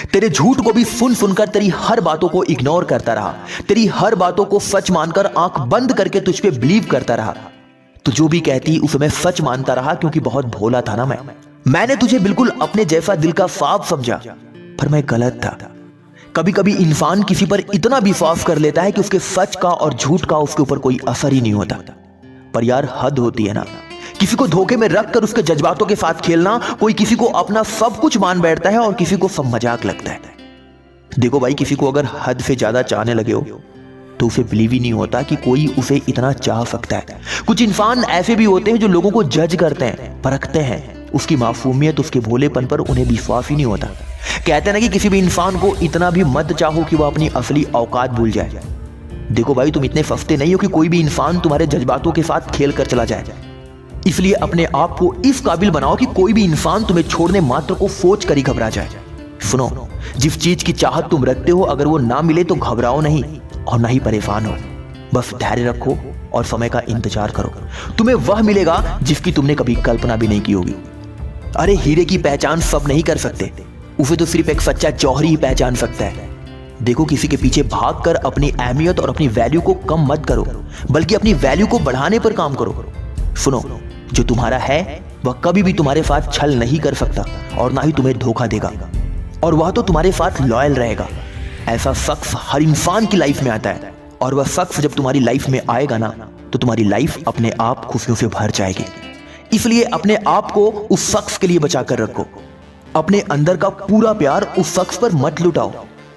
तेरे झूठ को भी सुन सुनकर तेरी हर बातों को इग्नोर करता रहा, तेरी हर बातों को सच मानकर आंख बंद करके तुझ पे बिलीव करता रहा। तू जो भी कहती उसे मैं सच मानता रहा, क्योंकि बहुत भोला था ना मैंने तुझे बिल्कुल अपने जैसा दिल का साफ समझा, पर मैं गलत था। कभी कभी इंसान किसी पर इतना विश्वास कर लेता है कि उसके सच का और झूठ का उसके ऊपर कोई असर ही नहीं होता। पर यार हद होती है ना, किसी को धोखे में रखकर उसके जज्बातों के साथ खेलना। कोई किसी को अपना सब कुछ मान बैठता है और किसी को सब मजाक लगता है। देखो भाई, किसी को अगर हद से ज्यादा चाहने लगे हो तो उसे बिलीव ही नहीं होता कि कोई उसे इतना चाह सकता है। कुछ इंसान ऐसे भी होते हैं जो लोगों को जज करते हैं, परखते हैं, उसकी मासूमियत, उसके भोलेपन पर उन्हें विश्वास ही नहीं होता। कहते हैं ना कि किसी भी इंसान को इतना भी मत चाहो कि वह अपनी असली औकात भूल जाए। देखो भाई, तुम इतने सस्ते नहीं हो कि कोई भी इंसान तुम्हारे जज्बातों के साथ खेल कर चला जाए। इसलिए अपने आप को इस काबिल बनाओ कि कोई भी इंसान तुम्हें छोड़ने मात्र को सोच कर ही घबरा जाए। सुनो, जिस चीज की चाहत तुम रखते हो, अगर वो ना मिले तो घबराओ नहीं और ना ही परेशान हो। बस धैर्य रखो और समय का इंतजार करो। तुम्हें वह मिलेगा जिसकी तुमने कभी कल्पना भी नहीं की होगी। अरे हीरे की पहचान सब नहीं कर सकते, उसे तो सिर्फ एक सच्चा जौहरी ही पहचान सकता है। देखो, किसी के पीछे भागकर अपनी अहमियत और अपनी वैल्यू को कम मत करो, बल्कि अपनी वैल्यू को बढ़ाने पर काम करो। सुनो, जो तुम्हारा है वह कभी भी तुम्हारे साथ छल नहीं कर सकता और ना ही तुम्हें धोखा देगा, और वह तो तुम्हारे साथ लॉयल रहेगा। ऐसा शख्स हर इंसान की लाइफ में आता है, और वह शख्स जब तुम्हारी लाइफ में आएगा ना, तो तुम्हारी लाइफ अपने आप खुशियों से भर जाएगी। इसलिए अपने आप को उस शख्स के लिए बचा कर रखो। अपने अंदर का पूरा प्यार उस शख्स पर मत लुटाओ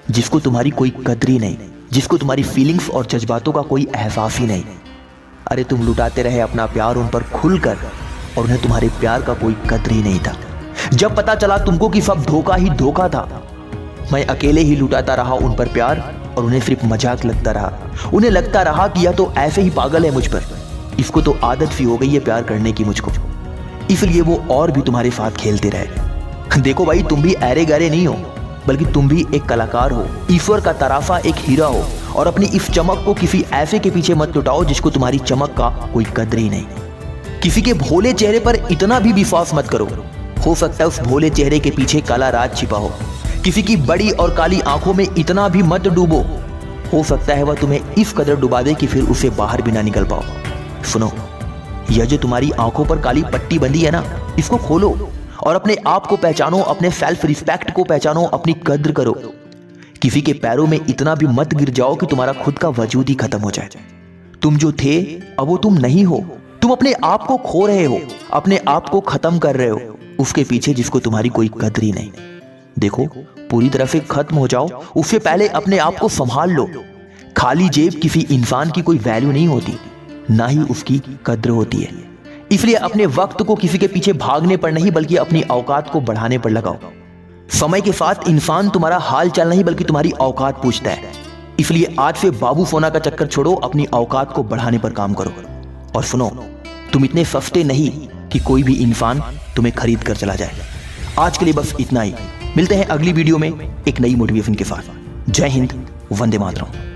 जिसको तुम्हारी कोई कदर ही नहीं, जिसको तुम्हारी फीलिंग्स और जज्बातों का कोई एहसास ही नहीं। अरे तुम लुटाते रहे अपना प्यार उन पर खुलकर, और उन्हें तुम्हारे प्यार का कोई कदर ही नहीं था। जब पता चला तुमको कि सब धोखा ही धोखा था, मैं अकेले ही लुटाता रहा उन पर प्यार, और उन्हें सिर्फ मजाक लगता रहा। उन्हें लगता रहा कि यह तो ऐसे ही पागल है मुझ पर, इसको तो आदत सी हो गई है प्यार करने की मुझको। इसलिए वो और भी तुम्हारे साथ खेलते रहे। देखो भाई, तुम भी ऐरे गहरे नहीं हो, बल्कि तुम भी एक कलाकार हो, ईश्वर का तराफा एक हीरा हो। और अपनी इस चमक को किसी ऐसे के पीछे मत लुटाओ जिसको तुम्हारी चमक का कोई कदर ही नहीं। किसी के भोले चेहरे पर इतना भी विश्वास मत करो, हो सकता है उस भोले चेहरे के पीछे काला राज छिपा हो। किसी की बड़ी और काली आंखों में इतना भी मत डूबो, हो सकता है वह तुम्हें इस कदर डुबा दे कि फिर उसे बाहर भी ना निकल पाओ। सुनो, यह जो तुम्हारी आंखों पर काली पट्टी बंधी है ना, इसको खोलो और अपने आप को पहचानो, अपने सेल्फ रिस्पेक्ट को पहचानो, अपनी कद्र करो। किसी के पैरों में इतना भी मत गिर जाओ कि तुम्हारा खुद का वजूद ही खत्म हो जाए। तुम जो थे अब वो तुम नहीं हो। तुम अपने आप को खो रहे हो, अपने आप को खत्म कर रहे हो उसके पीछे जिसको तुम्हारी कोई कद्र ही नहीं। देखो, पूरी तरह से खत्म हो जाओ, उससे पहले अपने आप को संभाल लो। खाली जेब किसी इंसान की कोई वैल्यू नहीं होती, ना ही उसकी कद्र होती है। इसलिए अपने वक्त को किसी के पीछे भागने पर नहीं, बल्कि अपनी औकात को बढ़ाने पर लगाओ। समय के साथ इंसान तुम्हारा हाल चाल नहीं, बल्कि तुम्हारी औकात पूछता है। इसलिए आज से बाबू सोना का चक्कर छोड़ो, अपनी औकात को बढ़ाने पर काम करो। और सुनो, तुम इतने सस्ते नहीं कि कोई भी इंसान तुम्हें खरीद कर चला जाए। आज के लिए बस इतना ही। मिलते हैं अगली वीडियो में एक नई मोटिवेशन के साथ। जय हिंद, वंदे मातरम।